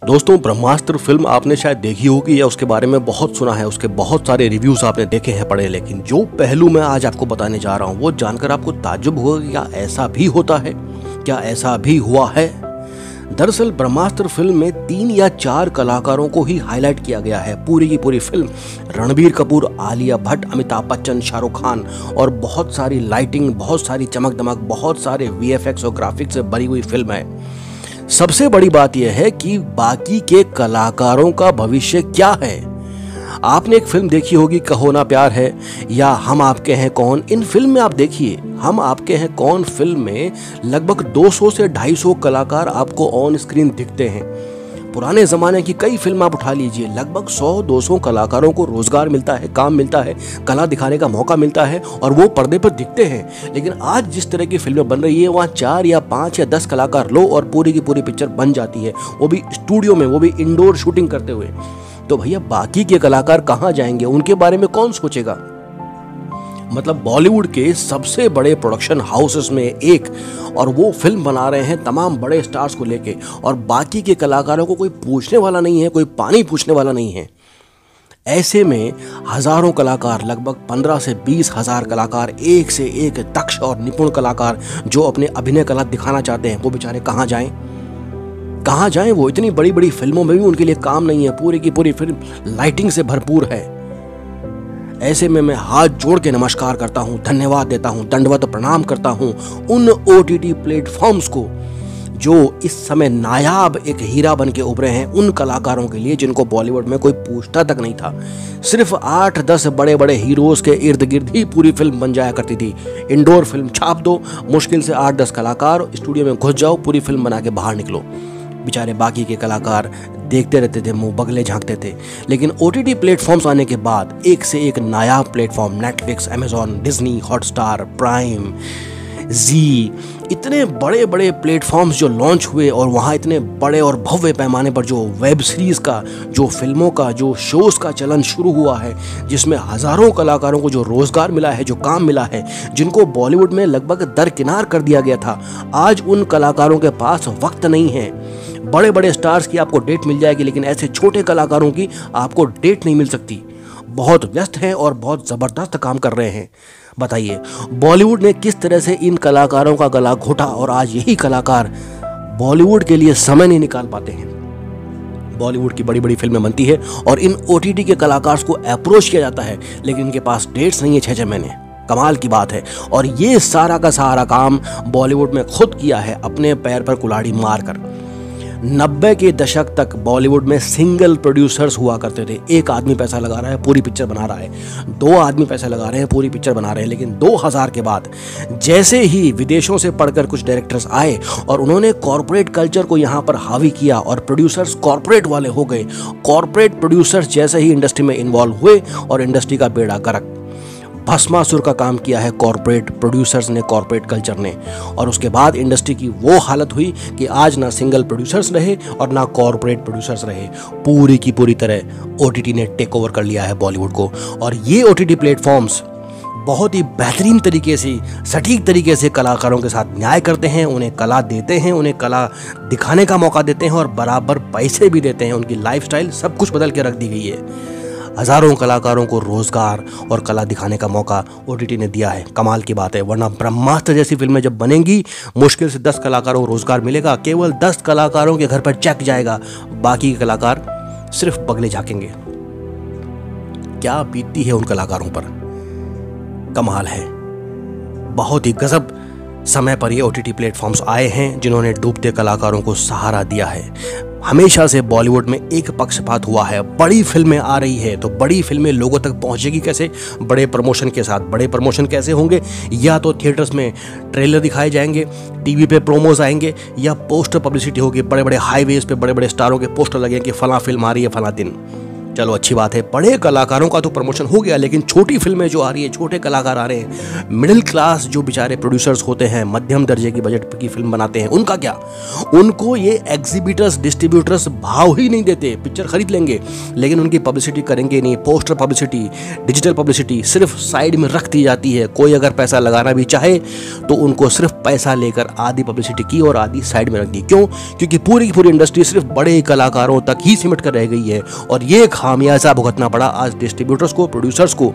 दोस्तों, ब्रह्मास्त्र फिल्म आपने शायद देखी होगी या उसके बारे में बहुत सुना है, उसके बहुत सारे रिव्यूज आपने देखे हैं, पढ़े, लेकिन जो पहलू मैं आज आपको बताने जा रहा हूं वो जानकर आपको ताज्जुब होगा कि क्या ऐसा भी होता है, क्या ऐसा भी हुआ है। दरअसल ब्रह्मास्त्र फिल्म में 3 या 4 कलाकारों को ही हाईलाइट किया गया है। पूरी की पूरी फिल्म रणबीर कपूर, आलिया भट्ट, अमिताभ बच्चन, शाहरुख खान और बहुत सारी लाइटिंग, बहुत सारी चमक दमक, बहुत सारे वीएफएक्स और ग्राफिक्स से भरी हुई फिल्म है। सबसे बड़ी बात यह है कि बाकी के कलाकारों का भविष्य क्या है। आपने एक फिल्म देखी होगी, कहो ना प्यार है या हम आपके हैं कौन। इन फिल्म में आप देखिए, हम आपके हैं कौन फिल्म में लगभग 200 से 250 कलाकार आपको ऑन स्क्रीन दिखते हैं। पुराने ज़माने की कई फिल्म आप उठा लीजिए, लगभग 100-200 कलाकारों को रोज़गार मिलता है, काम मिलता है, कला दिखाने का मौका मिलता है और वो पर्दे पर दिखते हैं। लेकिन आज जिस तरह की फिल्में बन रही है वहाँ 4 या 5 या 10 कलाकार लो और पूरी की पूरी पिक्चर बन जाती है, वो भी स्टूडियो में, वो भी इंडोर शूटिंग करते हुए। तो भैया बाकी के कलाकार कहाँ जाएंगे, उनके बारे में कौन सोचेगा। मतलब बॉलीवुड के सबसे बड़े प्रोडक्शन हाउसेस में एक, और वो फिल्म बना रहे हैं तमाम बड़े स्टार्स को लेके, और बाकी के कलाकारों को कोई पूछने वाला नहीं है, कोई पानी पूछने वाला नहीं है। ऐसे में हजारों कलाकार, लगभग 15 से 20 हजार कलाकार, एक से एक दक्ष और निपुण कलाकार जो अपने अभिनय कला दिखाना चाहते हैं, वो बेचारे कहाँ जाएं, कहाँ जाएं। वो इतनी बड़ी बड़ी फिल्मों में भी उनके लिए काम नहीं है, पूरी की पूरी फिल्म लाइटिंग से भरपूर है। ऐसे में मैं हाथ जोड़ के नमस्कार करता हूं, धन्यवाद देता हूं, दंडवत प्रणाम करता हूं उन ओटीटी प्लेटफॉर्म्स को जो इस समय नायाब एक हीरा बन के उभरे हैं, उन कलाकारों के लिए जिनको बॉलीवुड में कोई पूछता तक नहीं था। सिर्फ 8-10 बड़े बड़े हीरोज के इर्द गिर्द ही पूरी फिल्म बन जाया करती थी। इंडोर फिल्म छाप दो, मुश्किल से 8-10 कलाकार, स्टूडियो में घुस जाओ, पूरी फिल्म बना के बाहर निकलो। बेचारे बाकी के कलाकार देखते रहते थे, मुंह बगले झांकते थे। लेकिन ओटीटी प्लेटफॉर्म्स आने के बाद एक से एक नायाब platform, Netflix, Amazon, Disney, Hotstar, Prime, Zee, इतने बड़े बड़े प्लेटफॉर्म्स जो लॉन्च हुए और वहाँ इतने बड़े और भव्य पैमाने पर जो वेब सीरीज़ का, जो फिल्मों का, जो शोज़ का चलन शुरू हुआ है, जिसमें हज़ारों कलाकारों को जो रोज़गार मिला है, जो काम मिला है, जिनको बॉलीवुड में लगभग दरकिनार कर दिया गया था, आज उन कलाकारों के पास वक्त नहीं है। बड़े बड़े स्टार्स की आपको डेट मिल जाएगी, लेकिन ऐसे छोटे कलाकारों की आपको डेट नहीं मिल सकती। बहुत व्यस्त हैं और बहुत ज़बरदस्त काम कर रहे हैं। बताइए बॉलीवुड ने किस तरह से इन कलाकारों का गला घोटा, और आज यही कलाकार बॉलीवुड के लिए समय नहीं निकाल पाते हैं। बॉलीवुड की बड़ी बड़ी फिल्में बनती है और इन ओटीटी के कलाकार्स को अप्रोच किया जाता है, लेकिन इनके पास डेट्स नहीं है 6-6 महीने। कमाल की बात है। और ये सारा का सारा काम बॉलीवुड में खुद किया है, अपने पैर पर कुल्हाड़ी मारकर। 90 के दशक तक बॉलीवुड में सिंगल प्रोड्यूसर्स हुआ करते थे। एक आदमी पैसा लगा रहा है, पूरी पिक्चर बना रहा है, 2 आदमी पैसा लगा रहे हैं, पूरी पिक्चर बना रहे हैं। लेकिन 2000 के बाद जैसे ही विदेशों से पढ़कर कुछ डायरेक्टर्स आए और उन्होंने कॉर्पोरेट कल्चर को यहाँ पर हावी किया और प्रोड्यूसर्स कॉर्पोरेट वाले हो गए, कॉर्पोरेट प्रोड्यूसर्स जैसे ही इंडस्ट्री में इन्वॉल्व हुए और इंडस्ट्री का बेड़ा गर्क, भस्मासुर का काम किया है कॉर्पोरेट प्रोड्यूसर्स ने, कॉर्पोरेट कल्चर ने। और उसके बाद इंडस्ट्री की वो हालत हुई कि आज ना सिंगल प्रोड्यूसर्स रहे और ना कॉर्पोरेट प्रोड्यूसर्स रहे, पूरी की पूरी तरह ओटीटी ने टेक ओवर कर लिया है बॉलीवुड को। और ये ओटीटी प्लेटफॉर्म्स बहुत ही बेहतरीन तरीके से, सटीक तरीके से कलाकारों के साथ न्याय करते हैं, उन्हें कला देते हैं, उन्हें कला दिखाने का मौका देते हैं और बराबर पैसे भी देते हैं। उनकी लाइफस्टाइल सब कुछ बदल के रख दी गई है। हजारों कलाकारों को रोजगार और कला दिखाने का मौका ओटीटी ने दिया है। कमाल की बात है। वरना ब्रह्मास्त्र जैसी फिल्में जब बनेंगी, मुश्किल से 10 कलाकारों को रोजगार मिलेगा, केवल 10 कलाकारों के घर पर चेक जाएगा, बाकी के कलाकार सिर्फ बगले झांकेंगे। क्या बीतती है उन कलाकारों पर, कमाल है। बहुत ही गजब समय पर ये ओटीटी प्लेटफॉर्म्स आए हैं जिन्होंने डूबते कलाकारों को सहारा दिया है। हमेशा से बॉलीवुड में एक पक्षपात हुआ है। बड़ी फिल्में आ रही है तो बड़ी फिल्में लोगों तक पहुंचेगी कैसे? बड़े प्रमोशन के साथ। बड़े प्रमोशन कैसे होंगे? या तो थिएटर्स में ट्रेलर दिखाए जाएंगे, टीवी पे प्रोमोज आएंगे, या पोस्टर पब्लिसिटी होगी। बड़े बड़े हाईवेज पे बड़े बड़े स्टारों के पोस्टर लगेंगे कि फला फिल्म आ रही है फला दिन। चलो अच्छी बात है, बड़े कलाकारों का तो प्रमोशन हो गया, लेकिन छोटी फिल्में जो आ रही है, छोटे कलाकार आ रहे हैं, मिडिल क्लास जो बेचारे प्रोड्यूसर्स होते हैं, मध्यम दर्जे की बजट की फिल्म बनाते हैं, उनका क्या? उनको ये एग्जीबिटर्स, डिस्ट्रीब्यूटर्स भाव ही नहीं देते। पिक्चर खरीद लेंगे लेकिन उनकी पब्लिसिटी करेंगे नहीं। पोस्टर पब्लिसिटी, डिजिटल पब्लिसिटी सिर्फ साइड में रख दी जाती है। कोई अगर पैसा लगाना भी चाहे तो उनको सिर्फ पैसा लेकर आधी पब्लिसिटी की और आधी साइड में रख दी। क्यों? क्योंकि पूरी की पूरी इंडस्ट्री सिर्फ बड़े कलाकारों तक ही सिमट कर रह गई है और ये खामियाजा भुगतना पड़ा आज डिस्ट्रीब्यूटर्स को, प्रोड्यूसर्स को,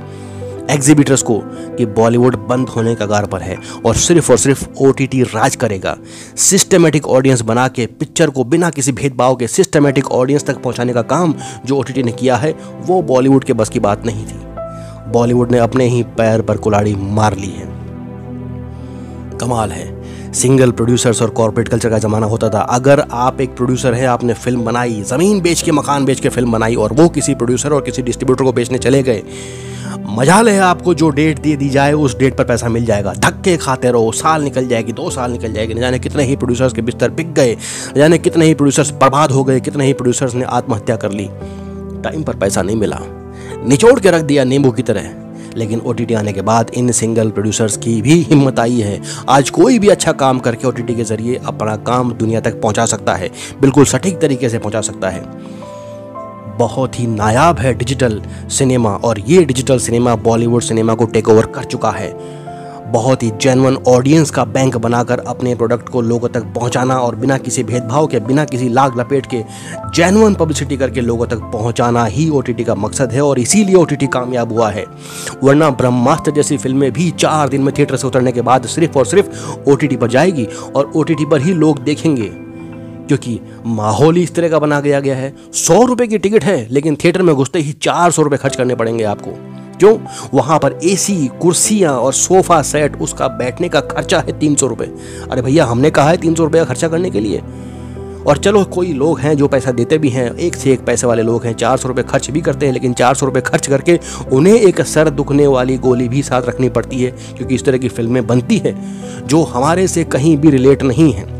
एग्जीबिटर्स को कि बॉलीवुड बंद होने का कगार पर है और सिर्फ ओटीटी राज करेगा। सिस्टमेटिक ऑडियंस बना के पिक्चर को बिना किसी भेदभाव के सिस्टमेटिक ऑडियंस तक पहुंचाने का काम जो ओटीटी ने किया है वो बॉलीवुड के बस की बात नहीं थी। बॉलीवुड ने अपने ही पैर पर कुल्हाड़ी मार ली है। कमाल है, सिंगल प्रोड्यूसर्स और कॉर्पोरेट कल्चर का ज़माना होता था। अगर आप एक प्रोड्यूसर हैं, आपने फिल्म बनाई, ज़मीन बेच के, मकान बेच के फिल्म बनाई और वो किसी प्रोड्यूसर और किसी डिस्ट्रीब्यूटर को बेचने चले गए, मजाल है आपको जो डेट दे दी जाए उस डेट पर पैसा मिल जाएगा। धक्के खाते रहो, साल निकल जाएगी, 2 साल निकल जाएगी, न जाने कितने ही प्रोड्यूसर्स के बिस्तर बिक गए, न जाने कितने ही प्रोड्यूसर्स बर्बाद हो गए, कितने ही प्रोड्यूसर्स ने आत्महत्या कर ली। टाइम पर पैसा नहीं मिला, निचोड़ के रख दिया नींबू की तरह। लेकिन ओटीटी आने के बाद इन सिंगल प्रोड्यूसर्स की भी हिम्मत आई है। आज कोई भी अच्छा काम करके ओटीटी के जरिए अपना काम दुनिया तक पहुंचा सकता है, बिल्कुल सटीक तरीके से पहुंचा सकता है। बहुत ही नायाब है डिजिटल सिनेमा और ये डिजिटल सिनेमा बॉलीवुड सिनेमा को टेक ओवर कर चुका है। बहुत ही जेन्युइन ऑडियंस का बैंक बनाकर अपने प्रोडक्ट को लोगों तक पहुंचाना और बिना किसी भेदभाव के, बिना किसी लाग लपेट के जेन्युइन पब्लिसिटी करके लोगों तक पहुंचाना ही ओटीटी का मकसद है और इसीलिए ओटीटी कामयाब हुआ है। वरना ब्रह्मास्त्र जैसी फिल्में भी 4 दिन में थिएटर से उतरने के बाद सिर्फ और सिर्फ ओटीटी पर जाएगी और ओटीटी पर ही लोग देखेंगे, क्योंकि माहौल ही इस तरह का बना गया है। 100 रुपए की टिकट है लेकिन थिएटर में घुसते ही 400 रुपए खर्च करने पड़ेंगे आपको। क्यों? वहां पर एसी, कुर्सियां और सोफा सेट, उसका बैठने का खर्चा है 300 रुपए। अरे भैया, हमने कहा है 300 रुपए का खर्चा करने के लिए। और चलो कोई लोग हैं जो पैसा देते भी हैं, एक से एक पैसे वाले लोग हैं, 400 रुपए खर्च भी करते हैं, लेकिन 400 रुपए खर्च करके उन्हें एक सर दुखने वाली गोली भी साथ रखनी पड़ती है, क्योंकि इस तरह की फिल्में बनती है जो हमारे से कहीं भी रिलेट नहीं है।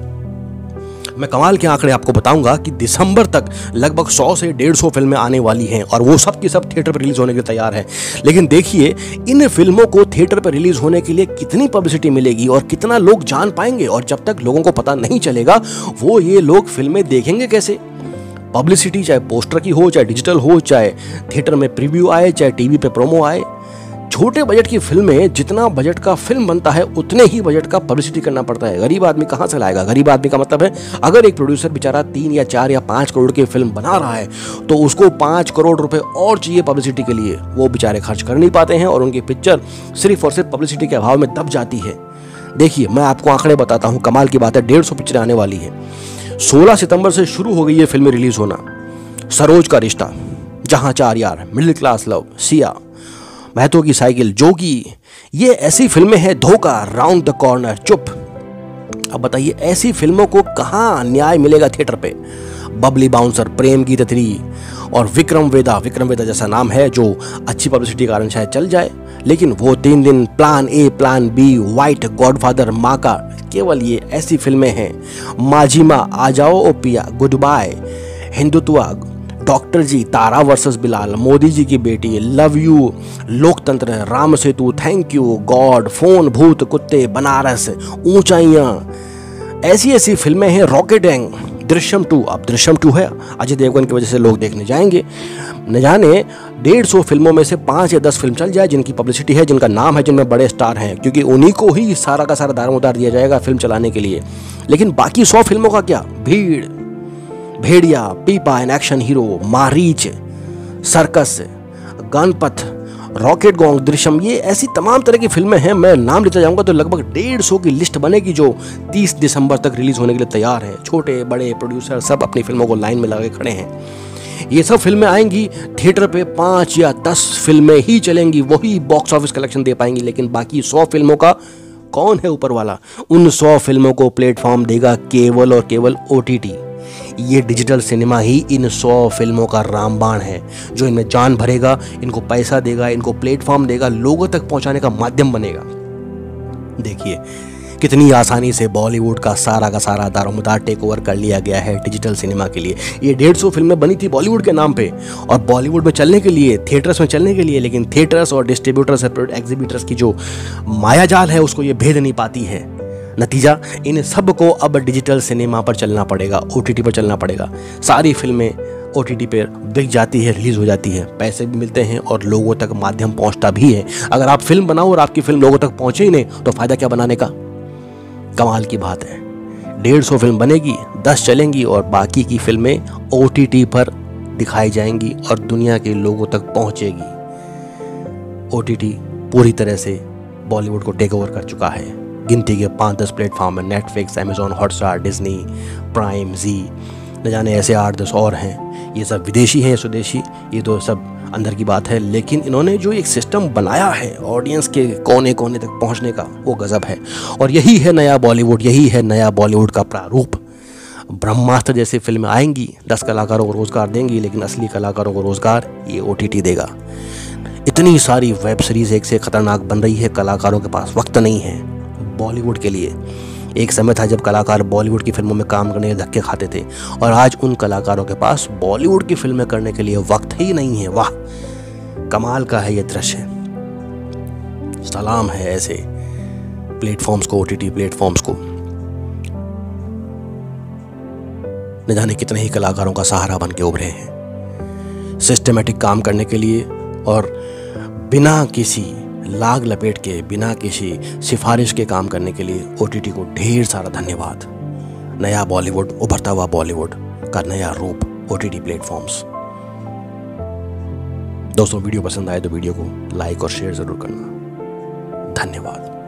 मैं कमाल के आंकड़े आपको बताऊंगा कि दिसंबर तक लगभग 100 से 150 फिल्में आने वाली हैं और वो सब की सब थिएटर पर रिलीज होने के लिए तैयार हैं। लेकिन देखिए, इन फिल्मों को थिएटर पर रिलीज होने के लिए कितनी पब्लिसिटी मिलेगी और कितना लोग जान पाएंगे, और जब तक लोगों को पता नहीं चलेगा वो ये लोग फिल्में देखेंगे कैसे? पब्लिसिटी चाहे पोस्टर की हो, चाहे डिजिटल हो, चाहे थिएटर में प्रीव्यू आए, चाहे टीवी पे प्रोमो आए, छोटे बजट की फिल्में, जितना बजट का फिल्म बनता है उतने ही बजट का पब्लिसिटी करना पड़ता है। गरीब आदमी कहाँ से लाएगा? गरीब आदमी का मतलब है, अगर एक प्रोड्यूसर बेचारा 3 या 4 या 5 करोड़ की फिल्म बना रहा है तो उसको 5 करोड़ रुपए और चाहिए पब्लिसिटी के लिए। वो बेचारे खर्च कर नहीं पाते हैं और उनकी पिक्चर सिर्फ और सिर्फ पब्लिसिटी के अभाव में दब जाती है। देखिए, मैं आपको आंकड़े बताता हूँ, कमाल की बात है। 150 पिक्चरें आने वाली है। 16 सितंबर से शुरू हो गई है फिल्में रिलीज होना। सरोज का रिश्ता, जहां 4 यार, middle class love, Siya, Mahato की साइकिल, जोगी, ये ऐसी फिल्में हैं। धोखा, राउंड द कॉर्नर, चुप। अब बताइए, ऐसी फिल्मों को कहां न्याय मिलेगा थिएटर पे? बबली बाउंसर, प्रेम की तितली और विक्रम वेदा जैसा नाम है जो अच्छी पब्लिसिटी के कारण शायद चल जाए, लेकिन वो 3 दिन plan A, plan B, white, godfather, माँ का, केवल ये ऐसी फिल्में हैं। माजिमा, आ जाओ ओ पिया, गुड बाय, हिंदुत्वा, डॉक्टर जी, तारा वर्सेस बिलाल, मोदी जी की बेटी, लव यू, लोकतंत्र, Ram Setu, thank you, God, phone, भूत, कुत्ते, बनारस, ऊंचाइयां, ऐसी ऐसी फिल्में हैं। रॉकेट एंग, दृश्यम 2, अब दृश्यम 2 है, अजय देवगन की वजह से लोग देखने जाएंगे। न जाने 150 फिल्मों में से 5 या 10 फिल्म चल जाए जिनकी पब्लिसिटी है, जिनका नाम है, जिनमें बड़े स्टार हैं, क्योंकि उन्हीं को ही सारा का सारा दारोमदार दिया जाएगा फिल्म चलाने के लिए। लेकिन बाकी 100 फिल्मों का क्या? Bheed, Bhediya, Pippa an action hero, Maarrich, circus, Ganapath, rocket gang, Drishyam, ये ऐसी तमाम तरह की फिल्में हैं। मैं नाम लेता जाऊंगा तो लगभग 150 की लिस्ट बनेगी जो 30 दिसंबर तक रिलीज होने के लिए तैयार है। छोटे बड़े प्रोड्यूसर सब अपनी फिल्मों को लाइन में लगा के खड़े हैं। ये सब फिल्में आएंगी थिएटर पे, 5 या 10 फिल्में ही चलेंगी, वही बॉक्स ऑफिस कलेक्शन दे पाएंगी। लेकिन बाकी 100 फिल्मों का कौन है ऊपर वाला? उन 100 फिल्मों को प्लेटफॉर्म देगा केवल और केवल ओटीटी। ये डिजिटल सिनेमा ही इन 100 फिल्मों का रामबाण है जो इनमें जान भरेगा, इनको पैसा देगा, इनको प्लेटफॉर्म देगा, लोगों तक पहुंचाने का माध्यम बनेगा। देखिए, कितनी आसानी से बॉलीवुड का सारा दारोमदार टेक ओवर कर लिया गया है डिजिटल सिनेमा के लिए। ये 150 फिल्में बनी थी बॉलीवुड के नाम पे और बॉलीवुड में चलने के लिए, थिएटर्स में चलने के लिए, लेकिन थिएटर्स और डिस्ट्रीब्यूटर्स एग्जीबिटर्स की जो मायाजाल है उसको ये भेद नहीं पाती है। नतीजा, इन सब को अब डिजिटल सिनेमा पर चलना पड़ेगा, OTT पर चलना पड़ेगा। सारी फिल्में OTT पर बिक जाती है, रिलीज हो जाती है, पैसे भी मिलते हैं और लोगों तक माध्यम पहुंचता भी है। अगर आप फिल्म बनाओ और आपकी फिल्म लोगों तक पहुंचे ही नहीं तो फायदा क्या बनाने का। कमाल की बात है, 150 फिल्म बनेगी, 10 चलेंगी और बाकी की फिल्में OTT पर दिखाई जाएंगी और दुनिया के लोगों तक पहुंचेगी। OTT पूरी तरह से बॉलीवुड को टेक ओवर कर चुका है। गिनती के 5-10 प्लेटफॉर्म है, Netflix, Amazon Hotstar, Disney, Prime, Zee, न जाने ऐसे 8-10 और हैं। ये सब विदेशी हैं, स्वदेशी, ये तो सब अंदर की बात है। लेकिन इन्होंने जो एक सिस्टम बनाया है ऑडियंस के कोने कोने तक पहुंचने का, वो गजब है। और यही है नया बॉलीवुड, यही है नया बॉलीवुड का प्रारूप। ब्रह्मास्त्र जैसी फिल्में आएंगी, 10 कलाकारों को रोजगार देंगी, लेकिन असली कलाकारों को रोजगार ये OTT देगा। इतनी सारी वेब सीरीज एक से खतरनाक बन रही है, कलाकारों के पास वक्त नहीं है बॉलीवुड के लिए। एक समय था जब कलाकार बॉलीवुड की फिल्मों में काम करने के धक्के खाते थे और आज उन कलाकारों के पास बॉलीवुड की फिल्में करने के लिए वक्त ही नहीं है। वाह, कमाल का है ये दृश्य। सलाम है ऐसे प्लेटफॉर्म्स को, OTT प्लेटफॉर्म्स को। न जाने कितने ही कलाकारों का सहारा बन के उभरे हैं सिस्टमेटिक काम करने के लिए और बिना किसी लाग लपेट के, बिना किसी सिफारिश के काम करने के लिए OTT को ढेर सारा धन्यवाद। नया बॉलीवुड, उभरता हुआ बॉलीवुड का नया रूप, OTT प्लेटफॉर्म्स। दोस्तों, वीडियो पसंद आए तो वीडियो को लाइक और शेयर जरूर करना। धन्यवाद।